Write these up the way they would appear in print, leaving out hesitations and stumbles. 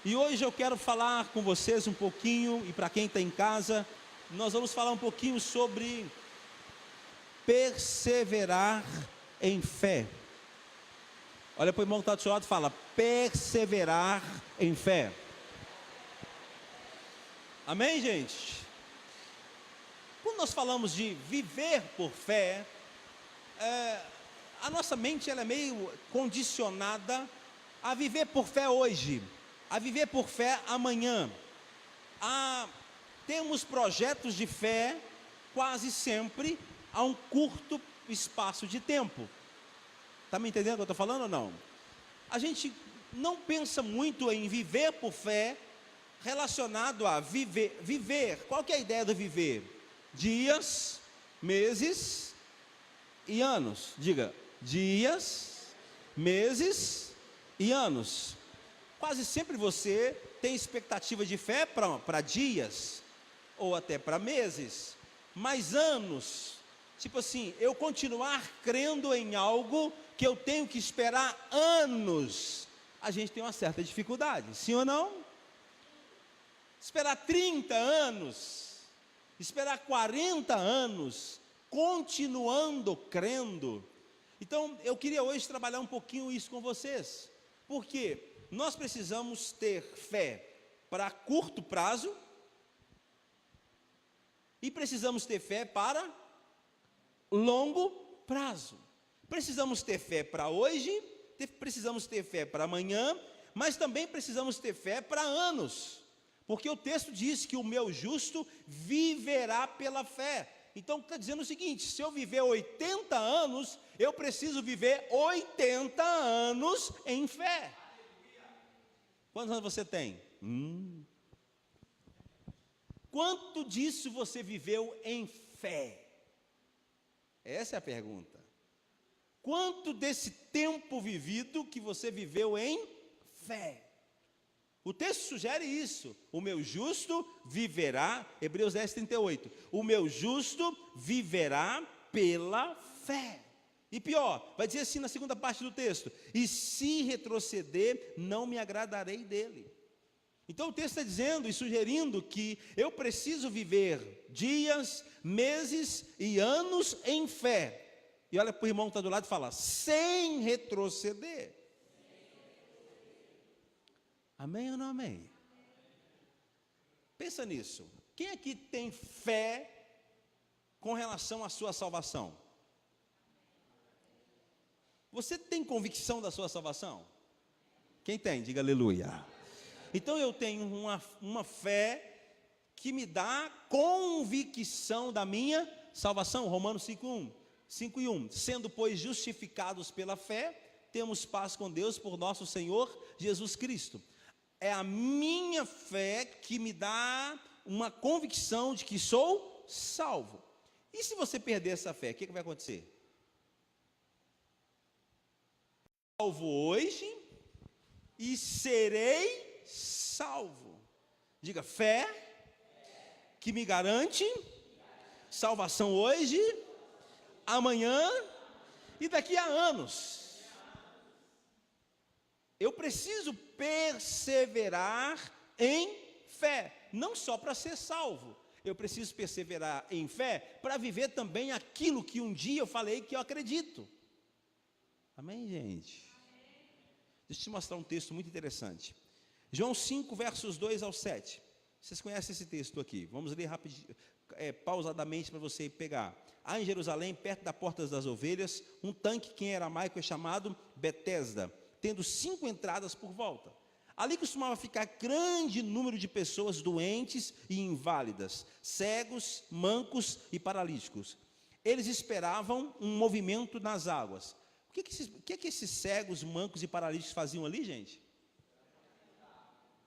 E hoje eu quero falar com vocês um pouquinho, e para quem está em casa, nós vamos falar um pouquinho sobre perseverar em fé. Olha para o irmão que está do seu lado e fala: perseverar em fé. Amém, gente? Quando nós falamos de viver por fé, a nossa mente ela é meio condicionada a viver por fé hoje, a viver por fé amanhã. Temos projetos de fé quase sempre a um curto espaço de tempo. Está me entendendo o que eu estou falando ou não? A gente não pensa muito em viver por fé relacionado a viver. Qual que é a ideia do viver? Dias, meses e anos. Diga, dias, meses e anos. Quase sempre você tem expectativa de fé para dias, ou até para meses, mas anos, tipo assim, eu continuar crendo em algo que eu tenho que esperar anos, a gente tem uma certa dificuldade, sim ou não? Esperar 30 anos, esperar 40 anos, continuando crendo. Então, eu queria hoje trabalhar um pouquinho isso com vocês, porque nós precisamos ter fé para curto prazo e precisamos ter fé para longo prazo. Precisamos ter fé para hoje, precisamos ter fé para amanhã, mas também precisamos ter fé para anos, porque o texto diz que o meu justo viverá pela fé. Então está dizendo o seguinte: se eu viver 80 anos, eu preciso viver 80 anos em fé. Quantos anos você tem? Quanto disso você viveu em fé? Essa é a pergunta. Quanto desse tempo vivido que você viveu em fé? O texto sugere isso: o meu justo viverá, Hebreus 10, 38, o meu justo viverá pela fé. E pior, vai dizer assim na segunda parte do texto: e se retroceder, não me agradarei dele. Então o texto está dizendo e sugerindo que eu preciso viver dias, meses e anos em fé. E olha para o irmão que está do lado e fala: sem retroceder. Amém ou não amém? Pensa nisso. Quem aqui tem fé com relação à sua salvação? Você tem convicção da sua salvação? Quem tem? Diga aleluia. Então eu tenho uma fé que me dá convicção da minha salvação. Romanos 5:1. Sendo, pois, justificados pela fé, temos paz com Deus por nosso Senhor Jesus Cristo. É a minha fé que me dá uma convicção de que sou salvo. E se você perder essa fé, o que vai acontecer? Salvo hoje e serei salvo. Diga: fé que me garante salvação hoje, amanhã e daqui a anos. Eu preciso perseverar em fé, não só para ser salvo. Eu preciso perseverar em fé para viver também aquilo que um dia eu falei que eu acredito. Amém, gente? Deixa eu te mostrar um texto muito interessante. João 5, versos 2 ao 7. Vocês conhecem esse texto aqui? Vamos ler rapidinho, pausadamente para você pegar. Há em Jerusalém, perto da Porta das Ovelhas, um tanque que em aramaico é chamado Betesda, tendo 5 entradas por volta. Ali costumava ficar grande número de pessoas doentes e inválidas, cegos, mancos e paralíticos. Eles esperavam um movimento nas águas. O que esses cegos, mancos e paralíticos faziam ali, gente?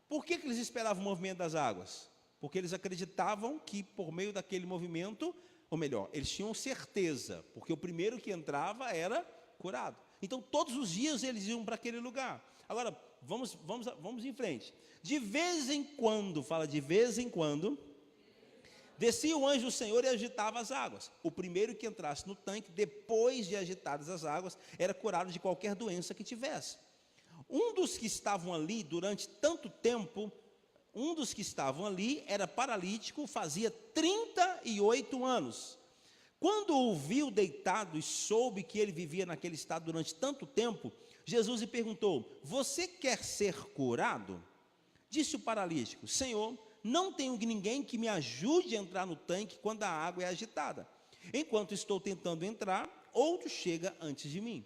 Por que eles esperavam o movimento das águas? Porque eles acreditavam que por meio daquele movimento, ou melhor, eles tinham certeza, porque o primeiro que entrava era curado. Então todos os dias eles iam para aquele lugar. Agora, vamos em frente. De vez em quando, fala de vez em quando, descia o anjo do Senhor e agitava as águas. O primeiro que entrasse no tanque, depois de agitadas as águas, era curado de qualquer doença que tivesse. Um dos que estavam ali durante tanto tempo, um dos que estavam ali era paralítico, fazia 38 anos. Quando o viu deitado e soube que ele vivia naquele estado durante tanto tempo, Jesus lhe perguntou: você quer ser curado? Disse o paralítico: Senhor, não tenho ninguém que me ajude a entrar no tanque quando a água é agitada. Enquanto estou tentando entrar, outro chega antes de mim.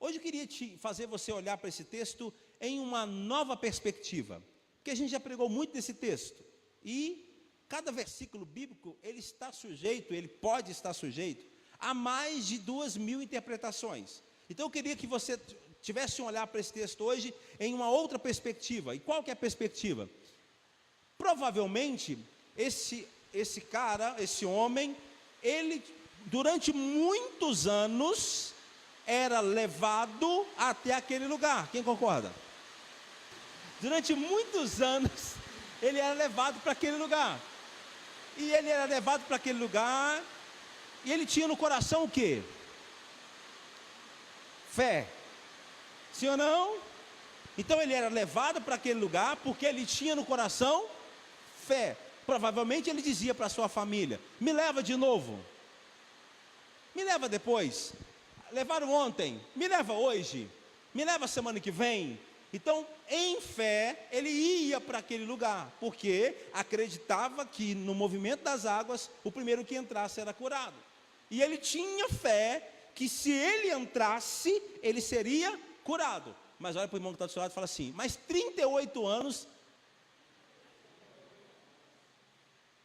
Hoje eu queria fazer você olhar para esse texto em uma nova perspectiva, porque a gente já pregou muito desse texto, e cada versículo bíblico, ele pode estar sujeito a mais de 2.000 interpretações. Então eu queria que você tivesse um olhar para esse texto hoje em uma outra perspectiva. E qual que é a perspectiva? Provavelmente, esse homem, ele durante muitos anos era levado até aquele lugar. Quem concorda? Durante muitos anos ele era levado para aquele lugar. E ele era levado para aquele lugar, e ele tinha no coração o quê? Fé. Sim ou não? Então ele era levado para aquele lugar porque ele tinha no coração fé. Provavelmente ele dizia para a sua família: me leva de novo, me leva depois, levaram ontem, me leva hoje, me leva semana que vem. Então, em fé, ele ia para aquele lugar, porque acreditava que no movimento das águas, o primeiro que entrasse era curado. E ele tinha fé que se ele entrasse, ele seria curado. Mas olha para o irmão que está do seu lado e fala assim: mas 38 anos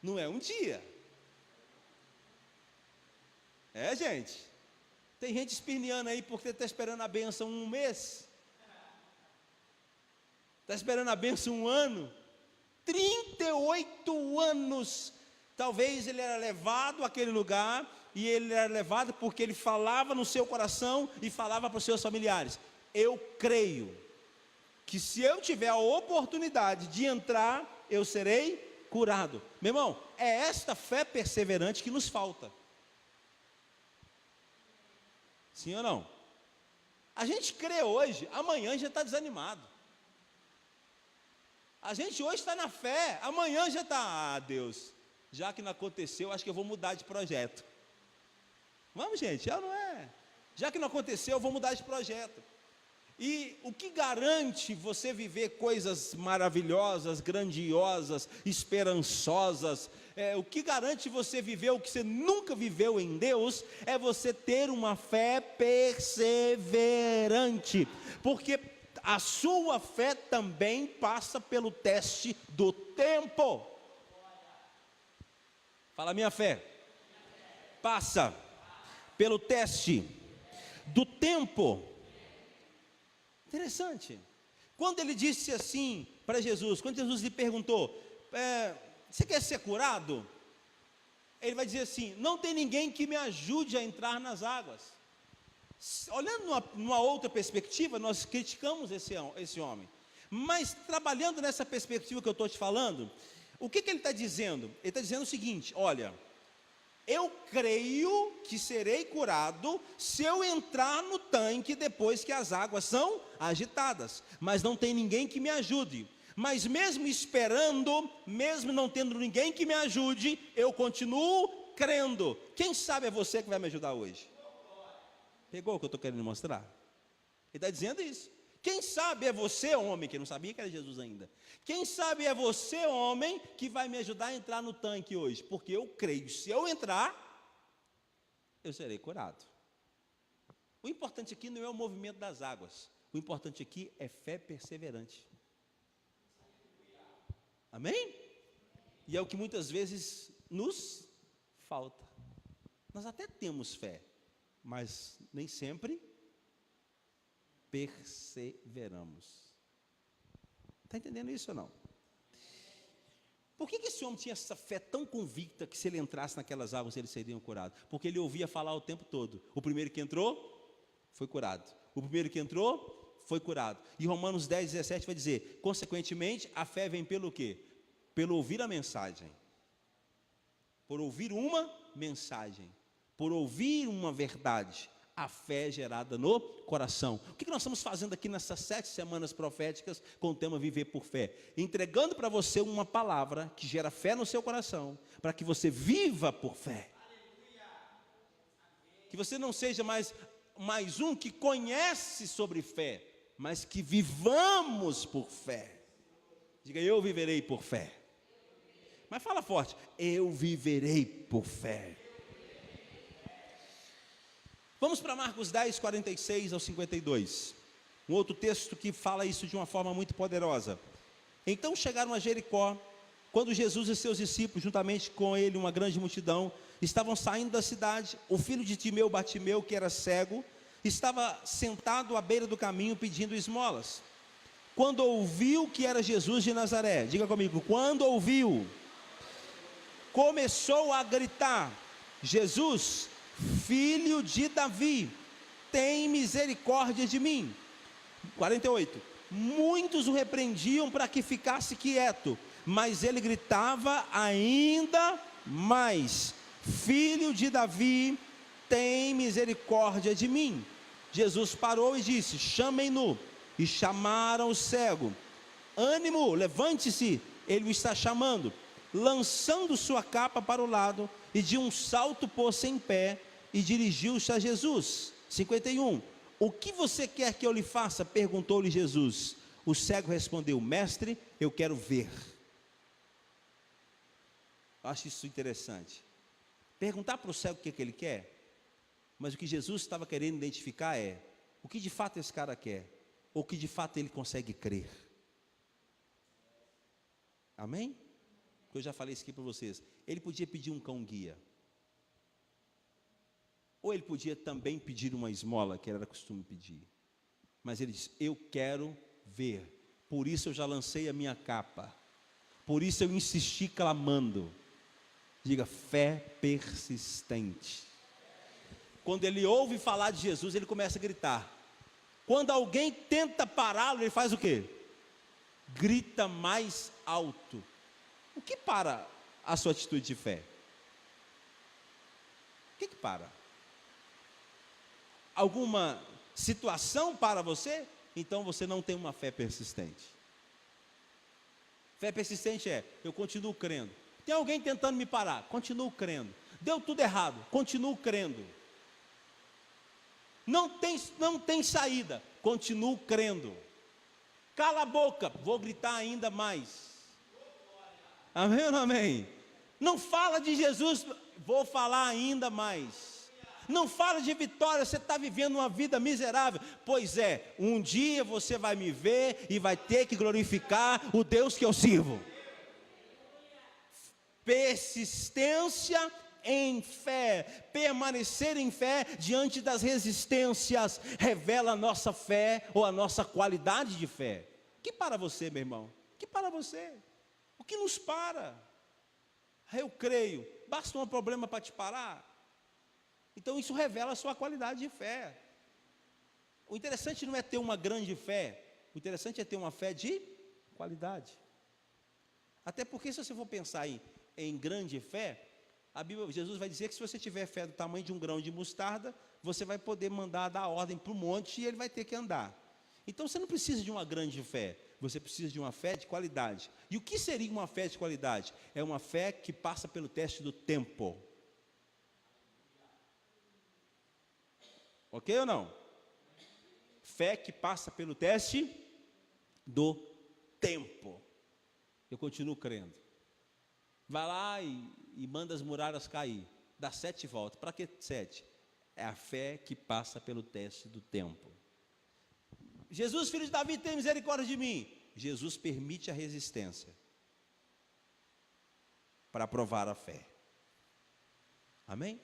não é um dia. É, gente, tem gente esperneando aí porque está esperando a bênção um mês, está esperando a bênção um ano. 38 anos. Talvez ele era levado àquele lugar, e ele era levado porque ele falava no seu coração e falava para os seus familiares: eu creio que se eu tiver a oportunidade de entrar, eu serei curado. Meu irmão, é esta fé perseverante que nos falta. Sim ou não? A gente crê hoje, amanhã já está desanimado. A gente hoje está na fé, amanhã já está: ah, Deus, já que não aconteceu, acho que eu vou mudar de projeto. Vamos, gente, já não é? Já que não aconteceu, eu vou mudar de projeto. E o que garante você viver coisas maravilhosas, grandiosas, esperançosas, o que garante você viver o que você nunca viveu em Deus, é você ter uma fé perseverante, porque a sua fé também passa pelo teste do tempo. Fala: minha fé passa pelo teste do tempo. Interessante. Quando ele disse assim para Jesus, quando Jesus lhe perguntou: você quer ser curado? Ele vai dizer assim: não tem ninguém que me ajude a entrar nas águas. Olhando numa outra perspectiva, nós criticamos esse homem, mas trabalhando nessa perspectiva que eu estou te falando, o que ele está dizendo? Ele está dizendo o seguinte: olha, eu creio que serei curado se eu entrar no tanque depois que as águas são agitadas, mas não tem ninguém que me ajude. Mas mesmo esperando, mesmo não tendo ninguém que me ajude, eu continuo crendo. Quem sabe é você que vai me ajudar hoje? Pegou o que eu estou querendo mostrar? Ele está dizendo isso. Quem sabe é você, homem, que não sabia que era Jesus ainda. Quem sabe é você, homem, que vai me ajudar a entrar no tanque hoje, porque eu creio, se eu entrar, eu serei curado. O importante aqui não é o movimento das águas, o importante aqui é fé perseverante. Amém? E é o que muitas vezes nos falta. Nós até temos fé, mas nem sempre perseveramos. Está entendendo isso ou não? Por que esse homem tinha essa fé tão convicta que se ele entrasse naquelas águas ele seria curado? Porque ele ouvia falar o tempo todo: o primeiro que entrou foi curado, o primeiro que entrou foi curado. E Romanos 10, 17 vai dizer: consequentemente a fé vem pelo quê? Pelo ouvir a mensagem, por ouvir uma mensagem, por ouvir uma verdade. A fé gerada no coração. O que nós estamos fazendo aqui nessas 7 semanas proféticas com o tema Viver por Fé? Entregando para você uma palavra que gera fé no seu coração, para que você viva por fé. Que você não seja mais um que conhece sobre fé, mas que vivamos por fé. Diga, eu viverei por fé. Mas fala forte, eu viverei por fé. Vamos para Marcos 10, 46 ao 52. Um outro texto que fala isso de uma forma muito poderosa. Então chegaram a Jericó, quando Jesus e seus discípulos, juntamente com ele uma grande multidão, estavam saindo da cidade. O filho de Timeu, Bartimeu, que era cego, estava sentado à beira do caminho pedindo esmolas. Quando ouviu que era Jesus de Nazaré, diga comigo, quando ouviu, começou a gritar, Jesus, filho de Davi, tem misericórdia de mim. 48. Muitos o repreendiam para que ficasse quieto, mas ele gritava ainda mais, filho de Davi, tem misericórdia de mim. Jesus parou e disse, chamem-no. E chamaram o cego. Ânimo, levante-se, ele o está chamando. Lançando sua capa para o lado, e de um salto pôs-se em pé, e dirigiu-se a Jesus. 51. O que você quer que eu lhe faça? Perguntou-lhe Jesus. O cego respondeu, mestre, eu quero ver. Acho isso interessante. Perguntar para o cego o que ele quer, mas o que Jesus estava querendo identificar é, o que de fato esse cara quer, ou o que de fato ele consegue crer. Amém? Eu já falei isso aqui para vocês. Ele podia pedir um cão guia, ou ele podia também pedir uma esmola, que era costume pedir, mas ele disse, eu quero ver, por isso eu já lancei a minha capa, por isso eu insisti clamando. Diga, fé persistente. Quando ele ouve falar de Jesus, ele começa a gritar. Quando alguém tenta pará-lo, ele faz o quê? Grita mais alto. O que para a sua atitude de fé? O que para? Alguma situação para você? Então você não tem uma fé persistente. Fé persistente é, eu continuo crendo. Tem alguém tentando me parar, continuo crendo. Deu tudo errado, continuo crendo. Não tem saída, continuo crendo. Cala a boca, vou gritar ainda mais. Amém ou não amém? Não fala de Jesus, vou falar ainda mais. Não fala de vitória, você está vivendo uma vida miserável. Pois é, um dia você vai me ver e vai ter que glorificar o Deus que eu sirvo. Persistência em fé, permanecer em fé diante das resistências, revela a nossa fé ou a nossa qualidade de fé. O que para você, meu irmão? O que para você? O que nos para? Eu creio, basta um problema para te parar? Então isso revela a sua qualidade de fé. O interessante não é ter uma grande fé, o interessante é ter uma fé de qualidade. Até porque se você for pensar em grande fé, a Bíblia, Jesus vai dizer que se você tiver fé do tamanho de um grão de mostarda, você vai poder mandar dar ordem para o monte e ele vai ter que andar. Então você não precisa de uma grande fé, você precisa de uma fé de qualidade. E o que seria uma fé de qualidade? É uma fé que passa pelo teste do tempo. Ok ou não? Fé que passa pelo teste do tempo. Eu continuo crendo. Vai lá e manda as muralhas cair. Dá 7 voltas. Para que 7? É a fé que passa pelo teste do tempo. Jesus, filho de Davi, tem misericórdia de mim. Jesus permite a resistência para provar a fé. Amém?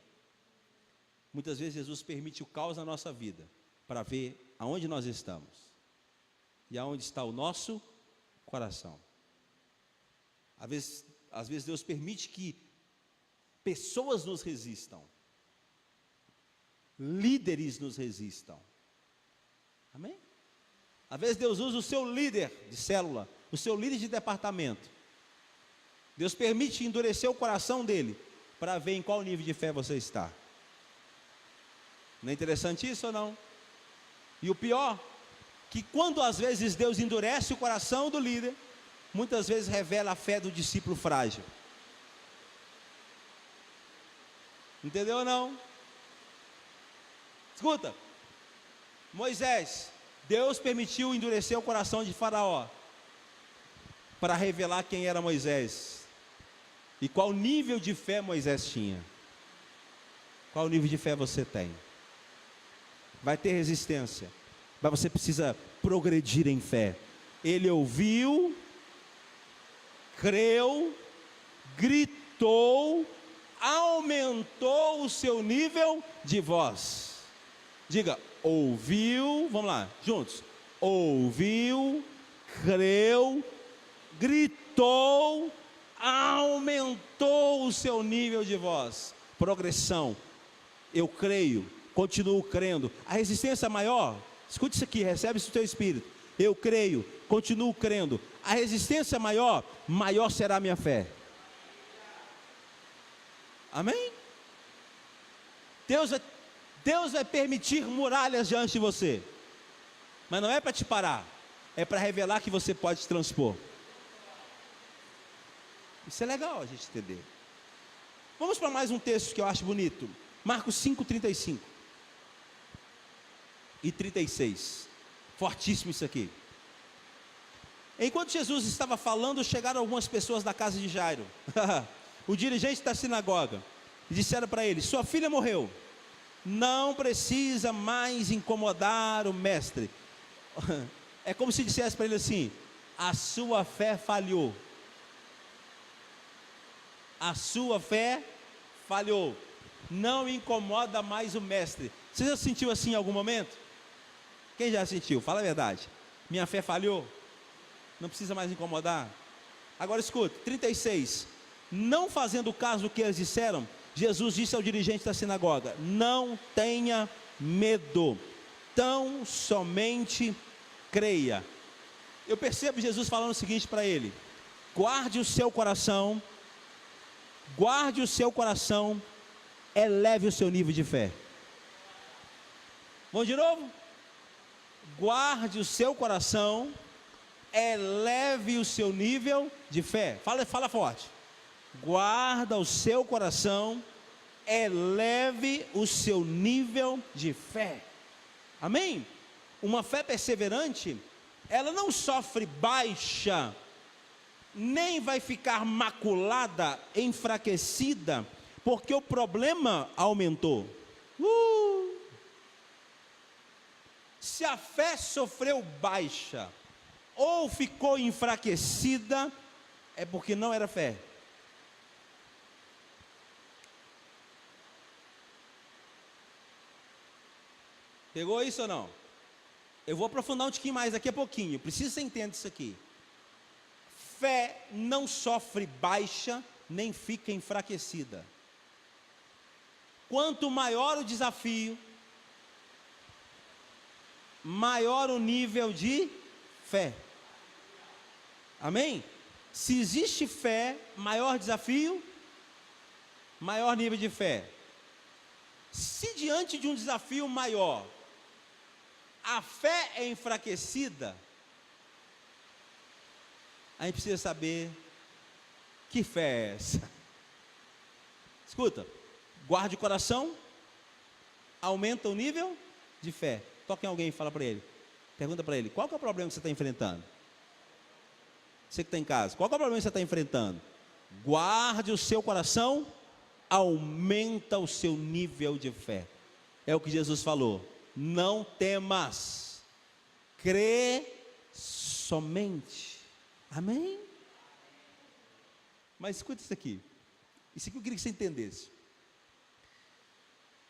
Muitas vezes Jesus permite o caos na nossa vida para ver aonde nós estamos e aonde está o nosso coração. Às vezes Deus permite que pessoas nos resistam, líderes nos resistam. Amém? Às vezes Deus usa o seu líder de célula, o seu líder de departamento. Deus permite endurecer o coração dele para ver em qual nível de fé você está. Não é interessante isso ou não? E o pior, que quando às vezes Deus endurece o coração do líder, muitas vezes revela a fé do discípulo frágil. Entendeu ou não? Escuta, Moisés, Deus permitiu endurecer o coração de Faraó para revelar quem era Moisés e qual nível de fé Moisés tinha. Qual nível de fé você tem? Vai ter resistência, mas você precisa progredir em fé. Ele ouviu, creu, gritou, aumentou o seu nível de voz. Diga, ouviu, vamos lá, juntos. Ouviu, creu, gritou, aumentou o seu nível de voz. Progressão. Eu creio, continuo crendo. A resistência maior, escute isso aqui, recebe isso no teu espírito. Eu creio, continuo crendo. A resistência maior, maior será a minha fé. Amém? Deus vai permitir muralhas diante de você, mas não é para te parar, é para revelar que você pode transpor. Isso é legal a gente entender. Vamos para mais um texto que eu acho bonito. Marcos 5, 35 e 36. Fortíssimo isso aqui. Enquanto Jesus estava falando, chegaram algumas pessoas da casa de Jairo, o dirigente da sinagoga, e disseram para ele: sua filha morreu, não precisa mais incomodar o mestre. É como se dissesse para ele assim: a sua fé falhou. A sua fé falhou. Não incomoda mais o mestre. Você já sentiu assim em algum momento? Quem já sentiu? Fala a verdade. Minha fé falhou. Não precisa mais incomodar. Agora escute, 36. Não fazendo caso do que eles disseram, Jesus disse ao dirigente da sinagoga: não tenha medo, tão somente creia. Eu percebo Jesus falando o seguinte para ele: guarde o seu coração, eleve o seu nível de fé. Vamos de novo? Guarde o seu coração, eleve o seu nível de fé. Fala forte. Guarda o seu coração, eleve o seu nível de fé. Amém? Uma fé perseverante, ela não sofre baixa, nem vai ficar maculada, enfraquecida, porque o problema aumentou. Se a fé sofreu baixa, ou ficou enfraquecida, é porque não era fé. Pegou isso ou não? Eu vou aprofundar um tiquinho mais daqui a pouquinho. Preciso que você entenda isso aqui. Fé não sofre baixa, nem fica enfraquecida. Quanto maior o desafio, maior o nível de fé. Amém? Se existe fé, maior desafio, maior nível de fé. Se diante de um desafio maior, a fé é enfraquecida, a gente precisa saber que fé é essa. Escuta, guarde o coração, aumenta o nível de fé. Toque em alguém e fala para ele, pergunta para ele: qual que é o problema que você está enfrentando? Você que está em casa, qual que é o problema que você está enfrentando? Guarde o seu coração, aumenta o seu nível de fé. É o que Jesus falou: não temas, crê somente. Amém? Mas escuta isso aqui eu queria que você entendesse.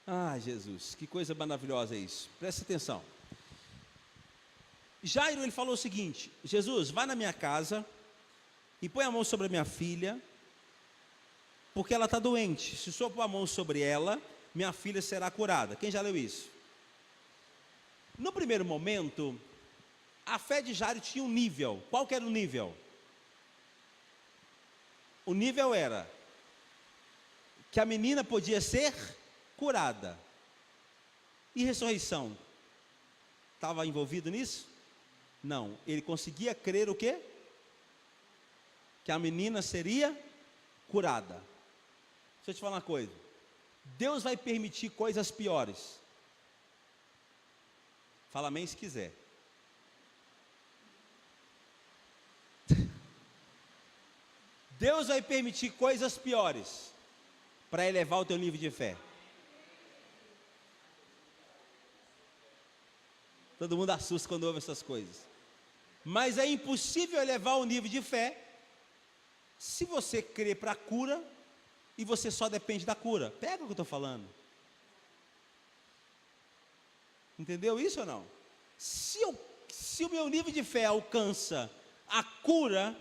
Ah, Jesus, que coisa maravilhosa é isso. Presta atenção. Jairo, ele falou o seguinte: Jesus, vai na minha casa e põe a mão sobre a minha filha, porque ela está doente. Se o senhor pôr a mão sobre ela, minha filha será curada. Quem já leu isso? No primeiro momento, a fé de Jairo tinha um nível. Qual que era o nível? O nível era que a menina podia ser curada. E ressurreição? Estava envolvido nisso? Não. Ele conseguia crer o quê? Que a menina seria curada. Deixa eu te falar uma coisa. Deus vai permitir coisas piores. Fala amém se quiser. Deus vai permitir coisas piores para elevar o teu nível de fé. Todo mundo assusta quando ouve essas coisas. Mas é impossível elevar o nível de fé se você crê para a cura e você só depende da cura. Pega o que eu estou falando. Entendeu isso ou não? Se o meu nível de fé alcança a cura,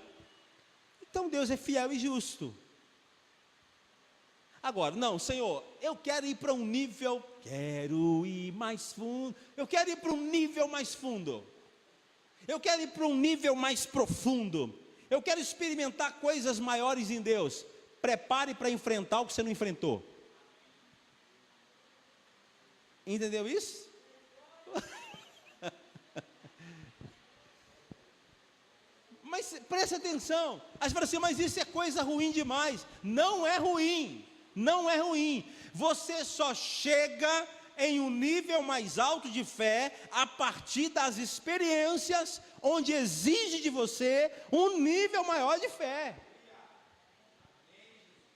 então Deus é fiel e justo. Agora, não, Senhor, eu quero ir para um nível, quero ir mais fundo, eu quero ir para um nível mais fundo, eu quero ir para um nível mais profundo, eu quero experimentar coisas maiores em Deus. Prepare para enfrentar o que você não enfrentou. Entendeu isso? Mas preste atenção. Aí você fala assim, mas isso é coisa ruim demais. Não é ruim. Não é ruim. Você só chega em um nível mais alto de fé a partir das experiências onde exige de você um nível maior de fé.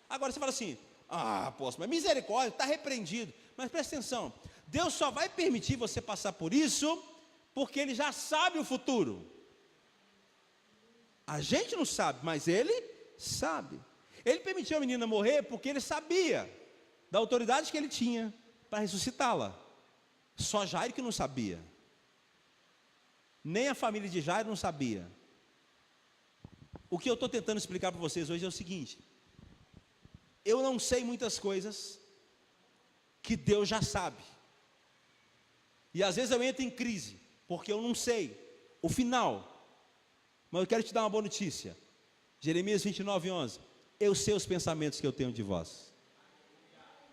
Agora você fala assim, apóstolo, mas misericórdia, está repreendido. Mas presta atenção, Deus só vai permitir você passar por isso porque Ele já sabe o futuro. A gente não sabe, mas Ele sabe. Ele permitiu a menina morrer porque Ele sabia da autoridade que Ele tinha para ressuscitá-la. Só Jairo que não sabia. Nem a família de Jairo não sabia. O que eu estou tentando explicar para vocês hoje é o seguinte: eu não sei muitas coisas que Deus já sabe. E às vezes eu entro em crise, porque eu não sei o final. Mas eu quero te dar uma boa notícia. Jeremias 29:11. Eu sei os pensamentos que eu tenho de vós.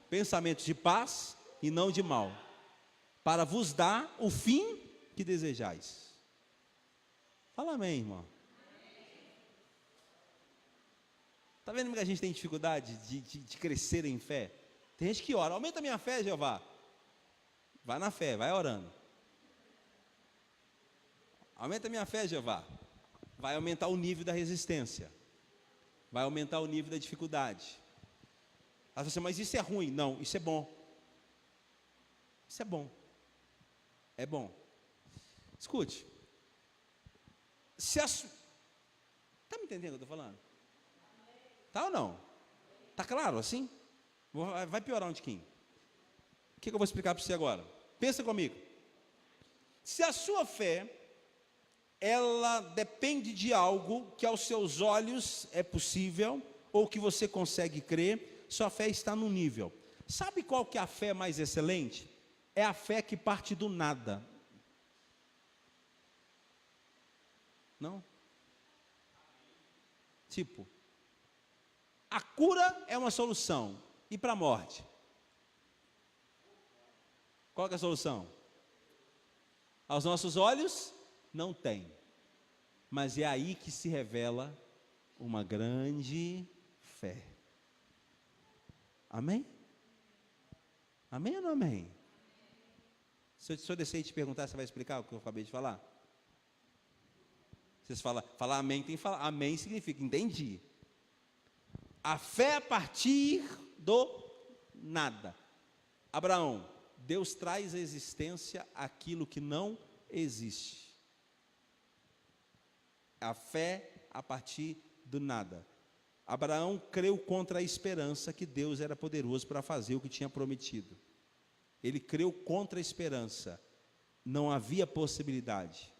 Pensamentos de paz e não de mal, para vos dar o fim que desejais. Fala amém, irmão. Está vendo que a gente tem dificuldade de crescer em fé? Tem gente que ora, aumenta a minha fé, Jeová. Vai na fé, vai orando. Aumenta a minha fé, Jeová. Vai aumentar o nível da resistência. Vai aumentar o nível da dificuldade. Aí você, mas isso é ruim. Não, isso é bom. Isso é bom. É bom. Escute. Está me entendendo o que eu estou falando? Tá ou não? Tá claro assim? Vai piorar um tiquinho. O que eu vou explicar para você agora? Pensa comigo. Se a sua fé, ela depende de algo que aos seus olhos é possível, ou que você consegue crer, sua fé está num nível. Sabe qual que é a fé mais excelente? É a fé que parte do nada. Não? Tipo, a cura é uma solução. E para a morte? Qual que é a solução? Aos nossos olhos, não tem. Mas é aí que se revela uma grande fé. Amém? Amém ou não amém? Se eu descer e te perguntar, você vai explicar o que eu acabei de falar? Vocês falar amém, tem que falar. Amém significa, entendi. A fé a partir do nada. Abraão, Deus traz à existência aquilo que não existe. A fé a partir do nada. Abraão creu contra a esperança que Deus era poderoso para fazer o que tinha prometido. Ele creu contra a esperança. Não havia possibilidade.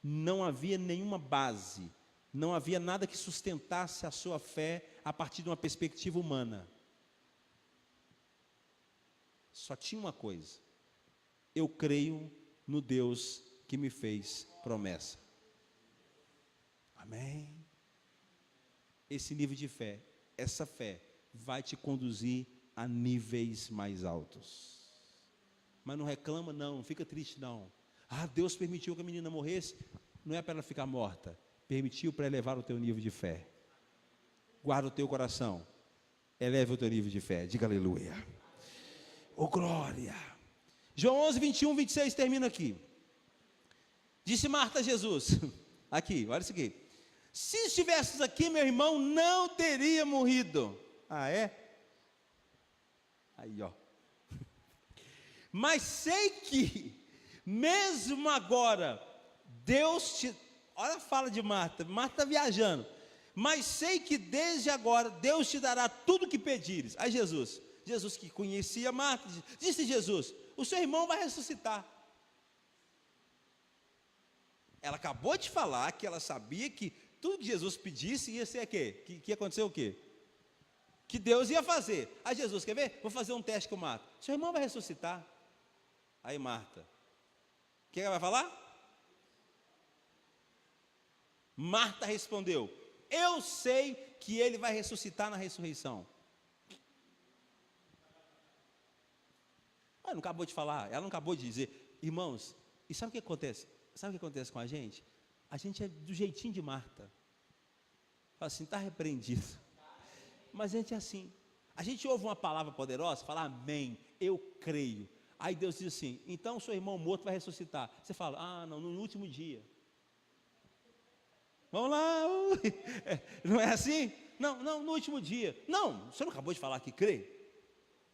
Não havia nenhuma base. Não havia nada que sustentasse a sua fé a partir de uma perspectiva humana. Só tinha uma coisa: eu creio no Deus que me fez promessa. Amém? Esse nível de fé, essa fé, vai te conduzir a níveis mais altos. mas não reclama não fica triste não. Ah, Deus permitiu que a menina morresse, não é para ela ficar morta, permitiu para elevar o teu nível de fé. Guarda o teu coração, eleve o teu nível de fé, diga aleluia. Oh glória. João 11, 21, 26 termina aqui. Disse Marta a Jesus, aqui, olha isso aqui: se estivesses aqui, meu irmão não teria morrido. Ah, é? Aí, ó. Mas sei que, mesmo agora, Deus te... Olha a fala de Marta. Marta está viajando. Mas sei que desde agora, Deus te dará tudo o que pedires. Aí Jesus que conhecia Marta, disse Jesus: o seu irmão vai ressuscitar. Ela acabou de falar que ela sabia que tudo que Jesus pedisse ia ser o quê? Que ia acontecer o quê? Que Deus ia fazer. Aí Jesus, quer ver? Vou fazer um teste com Marta. Seu irmão vai ressuscitar. Aí Marta, o que ela vai falar? Marta respondeu: eu sei que ele vai ressuscitar na ressurreição. Ela não acabou de falar, ela não acabou de dizer. Irmãos, e sabe o que acontece? Sabe o que acontece com a gente? A gente é do jeitinho de Marta. Fala assim, está repreendido. Mas a gente é assim. A gente ouve uma palavra poderosa, fala amém, eu creio. Aí Deus diz assim: então o seu irmão morto vai ressuscitar. Você fala: ah não, no último dia. Vamos lá. Não é assim? Não, no último dia. Não, você não acabou de falar que crê?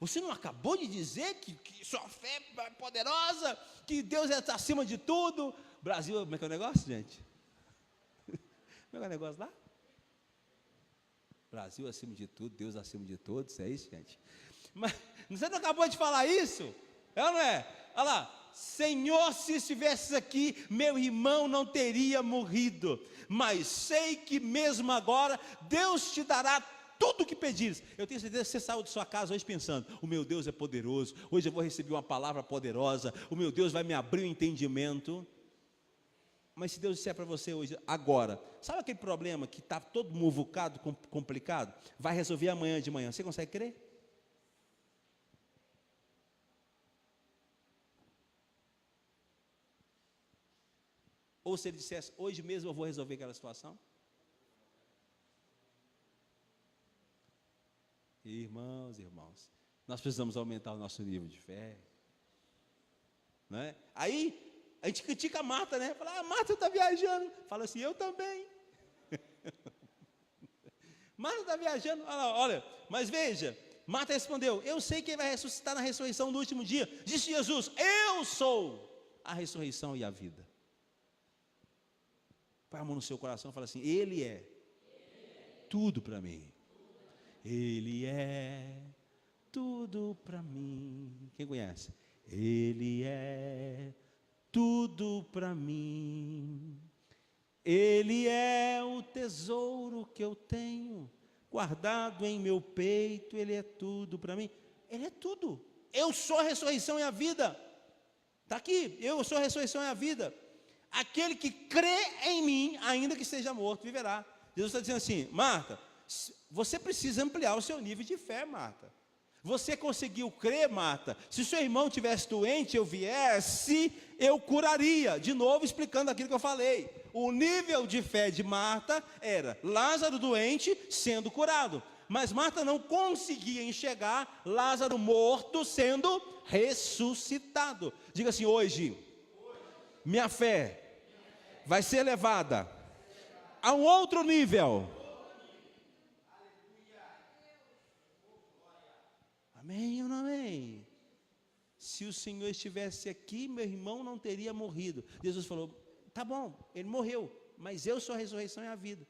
Você não acabou de dizer que sua fé é poderosa, que Deus é acima de tudo? Brasil, como é que é o negócio, gente? Como é que é o negócio lá? Brasil acima de tudo, Deus acima de todos, é isso, gente? Mas você não acabou de falar isso? É ou não é? Olha lá: Senhor, se estivesses aqui, meu irmão não teria morrido, mas sei que mesmo agora, Deus te dará tudo o que pedires. Eu tenho certeza que você saiu de sua casa hoje pensando: o meu Deus é poderoso, hoje eu vou receber uma palavra poderosa, o meu Deus vai me abrir o entendimento. Mas se Deus disser para você hoje, agora, sabe aquele problema que está todo muvucado, complicado? Vai resolver amanhã de manhã, você consegue crer? Ou se ele dissesse, hoje mesmo eu vou resolver aquela situação? Irmãos, nós precisamos aumentar o nosso nível de fé, não é? Aí a gente critica a Marta, né? Fala: ah, Marta está viajando. Fala assim: eu também. Marta está viajando. Olha, mas veja, Marta respondeu: eu sei que ele vai ressuscitar na ressurreição do último dia. Disse Jesus: eu sou a ressurreição e a vida. Põe a mão no seu coração e fala assim: Ele é tudo para mim. Ele é tudo para mim. Quem conhece? Ele é tudo para mim. Ele é o tesouro que eu tenho guardado em meu peito. Ele é tudo para mim. Ele é tudo. Eu sou a ressurreição e a vida. Está aqui, eu sou a ressurreição e a vida. Aquele que crê em mim, ainda que esteja morto, viverá. Jesus está dizendo assim: Marta, você precisa ampliar o seu nível de fé, Marta. Você conseguiu crer, Marta? Se seu irmão tivesse doente, eu viesse, eu curaria. De novo, explicando aquilo que eu falei. O nível de fé de Marta era Lázaro doente sendo curado. Mas Marta não conseguia enxergar Lázaro morto sendo ressuscitado. Diga assim: hoje, minha fé vai ser elevada a um outro nível. Amém ou não amém? Se o Senhor estivesse aqui, meu irmão não teria morrido. Jesus falou: tá bom, ele morreu, mas eu sou a ressurreição e a vida.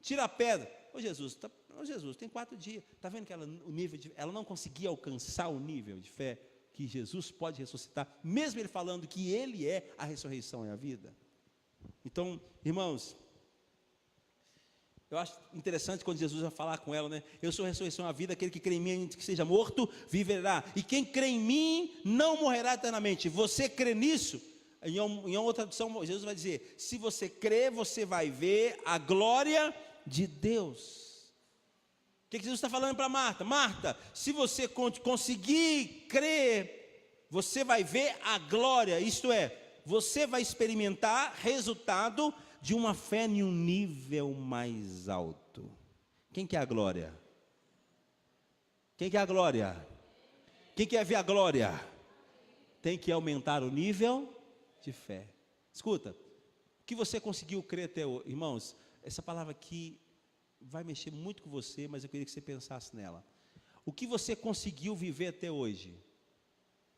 Tira a pedra. Ô Jesus, tem 4 dias. Está vendo que ela não conseguia alcançar o nível de fé que Jesus pode ressuscitar, mesmo ele falando que ele é a ressurreição e a vida? Então, irmãos, eu acho interessante quando Jesus vai falar com ela, né? Eu sou a ressurreição e a vida, aquele que crê em mim, ainda que seja morto, viverá. E quem crê em mim, não morrerá eternamente. Você crê nisso? Em outra tradução, Jesus vai dizer: se você crê, você vai ver a glória de Deus. O que Jesus está falando para Marta? Marta, se você conseguir crer, você vai ver a glória, isto é, você vai experimentar resultado de uma fé em um nível mais alto. Quem quer a glória? Quem quer a glória? Quem quer ver a glória? Tem que aumentar o nível de fé. Escuta, o que você conseguiu crer até hoje? Irmãos, essa palavra aqui vai mexer muito com você, mas eu queria que você pensasse nela. O que você conseguiu viver até hoje?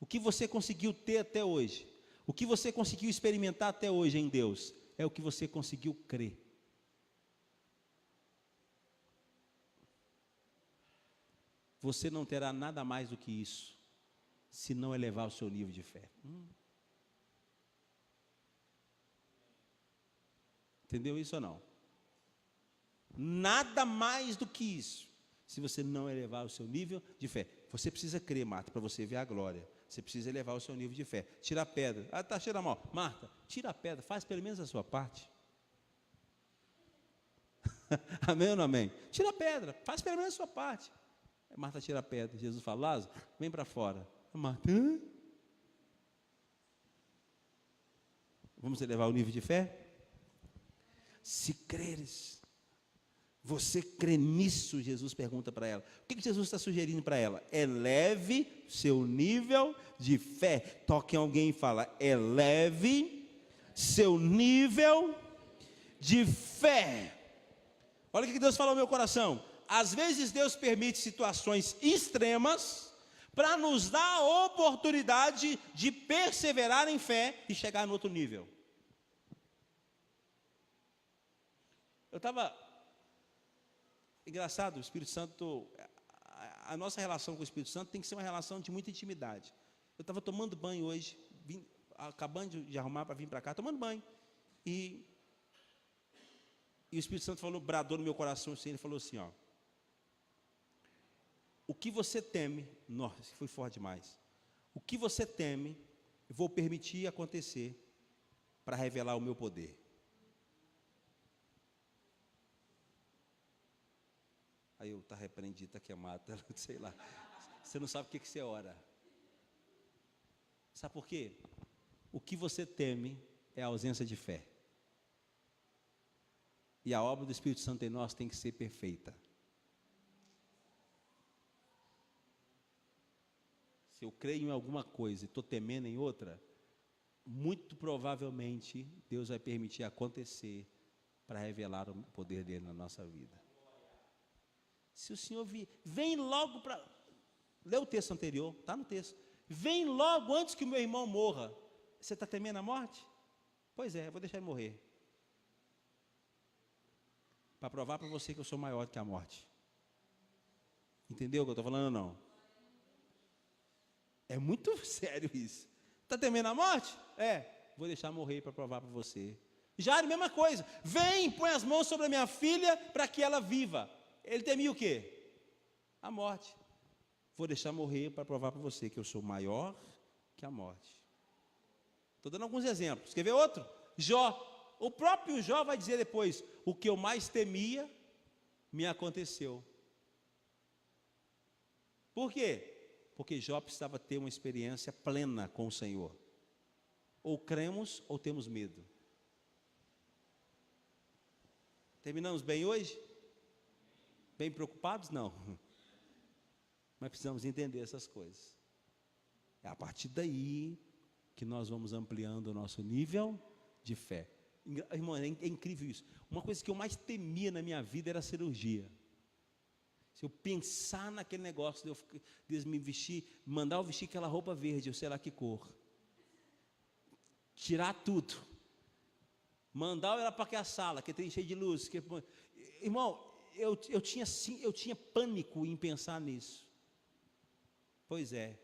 O que você conseguiu ter até hoje? O que você conseguiu experimentar até hoje em Deus? É o que você conseguiu crer. Você não terá nada mais do que isso, se não elevar o seu nível de fé. Entendeu isso ou não? Nada mais do que isso, se você não elevar o seu nível de fé. Você precisa crer, Marta, para você ver a glória. Você precisa elevar o seu nível de fé. Tira a pedra. Ah, está cheirando mal. Marta, tira a pedra, faz pelo menos a sua parte. Amém ou não amém? Tira a pedra, faz pelo menos a sua parte. Marta tira a pedra. Jesus fala, Lázaro, vem para fora. Marta, hã? Vamos elevar o nível de fé? Se creres, você crê nisso? Jesus pergunta para ela. O que Jesus está sugerindo para ela? Eleve seu nível de fé. Toque em alguém e fala, eleve seu nível de fé. Olha o que Deus falou no meu coração. Às vezes Deus permite situações extremas para nos dar a oportunidade de perseverar em fé e chegar no outro nível. Eu estava... Engraçado, o Espírito Santo... A nossa relação com o Espírito Santo tem que ser uma relação de muita intimidade. Eu estava tomando banho hoje, acabando de arrumar para vir para cá, tomando banho. E o Espírito Santo falou, bradou no meu coração, assim, ele falou assim, ó. O que você teme, nossa, isso foi forte demais. O que você teme, eu vou permitir acontecer para revelar o meu poder. Aí eu, está repreendido, está queimado, sei lá. Você não sabe o que você ora. Sabe por quê? O que você teme é a ausência de fé. E a obra do Espírito Santo em nós tem que ser perfeita. Se eu creio em alguma coisa e estou temendo em outra, muito provavelmente Deus vai permitir acontecer para revelar o poder dele na nossa vida. Se o Senhor vir, vem logo para... Lê o texto anterior, está no texto. Vem logo antes que o meu irmão morra. Você está temendo a morte? Pois é, eu vou deixar ele morrer. Para provar para você que eu sou maior do que a morte. Entendeu o que eu estou falando ou não? É muito sério isso. Está temendo a morte? Vou deixar morrer para provar para você. Jairo, mesma coisa. Vem, põe as mãos sobre a minha filha para que ela viva. Ele temia o quê? A morte. Vou deixar morrer para provar para você que eu sou maior que a morte. Estou dando alguns exemplos. Quer ver outro? Jó. O próprio Jó vai dizer depois, o que eu mais temia, me aconteceu. Por quê? Porque Jó precisava ter uma experiência plena com o Senhor. Ou cremos ou temos medo. Terminamos bem hoje? Bem preocupados? Não. Mas precisamos entender essas coisas. É a partir daí que nós vamos ampliando o nosso nível de fé. Irmão, é incrível isso. Uma coisa que eu mais temia na minha vida era a cirurgia. Se eu pensar naquele negócio de Deus me vestir, mandar eu vestir aquela roupa verde, eu sei lá que cor. Tirar tudo. Mandar eu ir para aquela sala, que tem cheio de luz. Irmão, eu tinha pânico em pensar nisso. Pois é.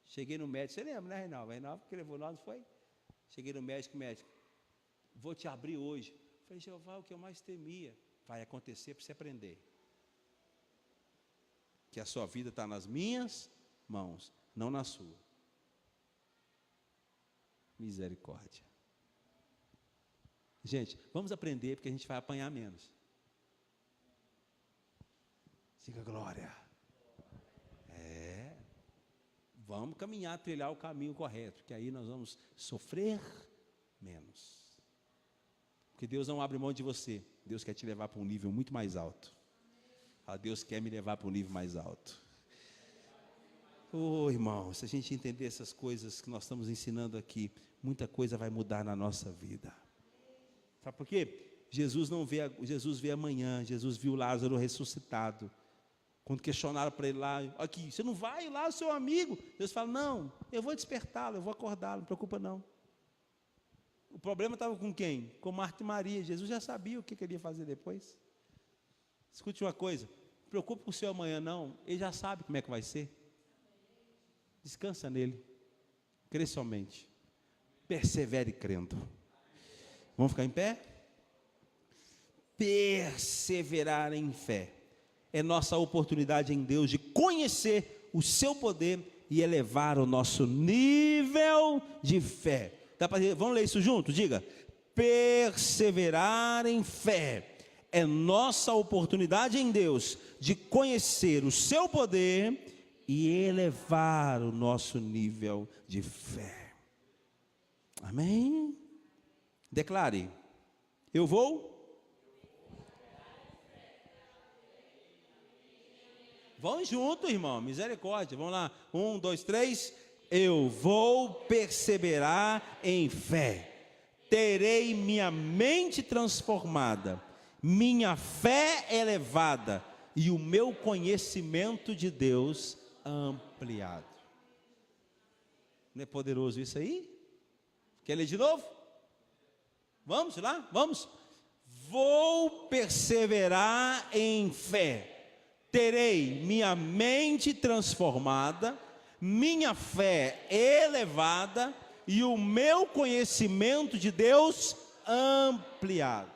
Cheguei no médico, você lembra, né, Reinaldo? Reinaldo que levou nós, não foi? Cheguei no médico, vou te abrir hoje. Falei, Jeová, o que eu mais temia vai acontecer para você aprender. Que a sua vida está nas minhas mãos, não na sua. Misericórdia. Gente, vamos aprender porque a gente vai apanhar menos. Diga glória. Vamos caminhar, trilhar o caminho correto, que aí nós vamos sofrer menos. Porque Deus não abre mão de você. Deus quer te levar para um nível muito mais alto. Deus quer me levar para um nível mais alto. Irmão, se a gente entender essas coisas que nós estamos ensinando aqui, muita coisa vai mudar na nossa vida. Sabe por quê? Jesus vê amanhã. Jesus viu Lázaro ressuscitado. Quando questionaram para ele lá, aqui, você não vai lá, seu amigo? Deus fala, não, eu vou despertá-lo, eu vou acordá-lo, não preocupa não. O problema estava com quem? Com Marta e Maria. Jesus já sabia o que ele ia fazer depois. Escute uma coisa, não preocupe com o seu amanhã não, ele já sabe como é que vai ser. Descansa nele, crê somente, persevere crendo. Vamos ficar em pé? Perseverar em fé é nossa oportunidade em Deus de conhecer o seu poder e elevar o nosso nível de fé. Vamos ler isso junto? Diga, perseverar em fé é nossa oportunidade em Deus de conhecer o seu poder e elevar o nosso nível de fé. Amém? Declare, eu vou. Vamos junto, irmão, misericórdia, vamos lá, 1, 2, 3, eu vou perseverar em fé, terei minha mente transformada, minha fé elevada e o meu conhecimento de Deus ampliado. Não é poderoso isso aí? Quer ler de novo? Vamos lá? Vamos? Vou perseverar em fé, terei minha mente transformada, minha fé elevada e o meu conhecimento de Deus ampliado.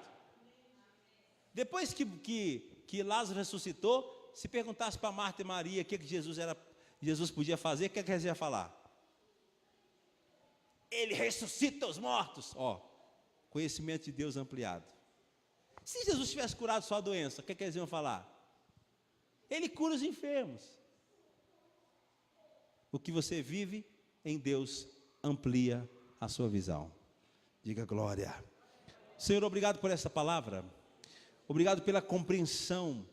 Depois que Lázaro ressuscitou, se perguntasse para Marta e Maria o que Jesus podia fazer, o que eles iam falar? Ele ressuscita os mortos. Conhecimento de Deus ampliado. Se Jesus tivesse curado sua doença, o que eles iam falar? Ele cura os enfermos. O que você vive em Deus amplia a sua visão. Diga glória. Senhor, obrigado por essa palavra. Obrigado pela compreensão,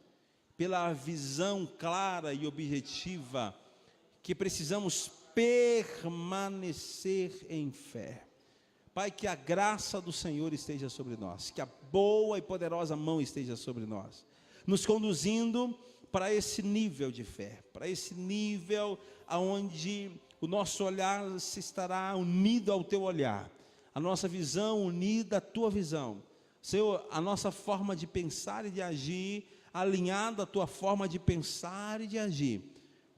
pela visão clara e objetiva que precisamos permanecer em fé. Pai, que a graça do Senhor esteja sobre nós, que a boa e poderosa mão esteja sobre nós, nos conduzindo para esse nível de fé, para esse nível onde o nosso olhar se estará unido ao teu olhar, a nossa visão unida à tua visão. Senhor, a nossa forma de pensar e de agir, alinhada à tua forma de pensar e de agir.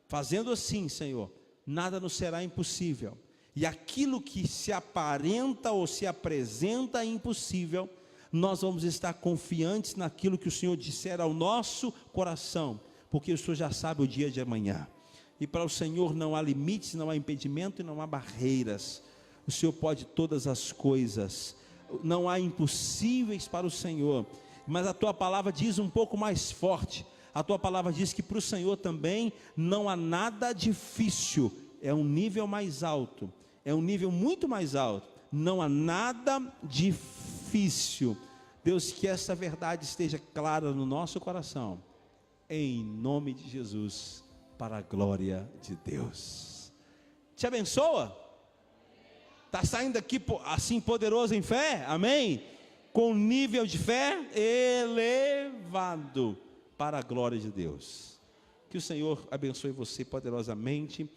Fazendo assim, Senhor, nada nos será impossível. E aquilo que se aparenta ou se apresenta impossível, nós vamos estar confiantes naquilo que o Senhor disser ao nosso coração, porque o Senhor já sabe o dia de amanhã. E para o Senhor não há limites, não há impedimento e não há barreiras. O Senhor pode todas as coisas. Não há impossíveis para o Senhor. Mas a tua palavra diz um pouco mais forte. A tua palavra diz que para o Senhor também não há nada difícil. É um nível mais alto. É um nível muito mais alto. Não há nada difícil. Deus, que essa verdade esteja clara no nosso coração. Em nome de Jesus, para a glória de Deus. Te abençoa. Está saindo daqui assim poderoso em fé, amém? Com nível de fé elevado para a glória de Deus. Que o Senhor abençoe você poderosamente.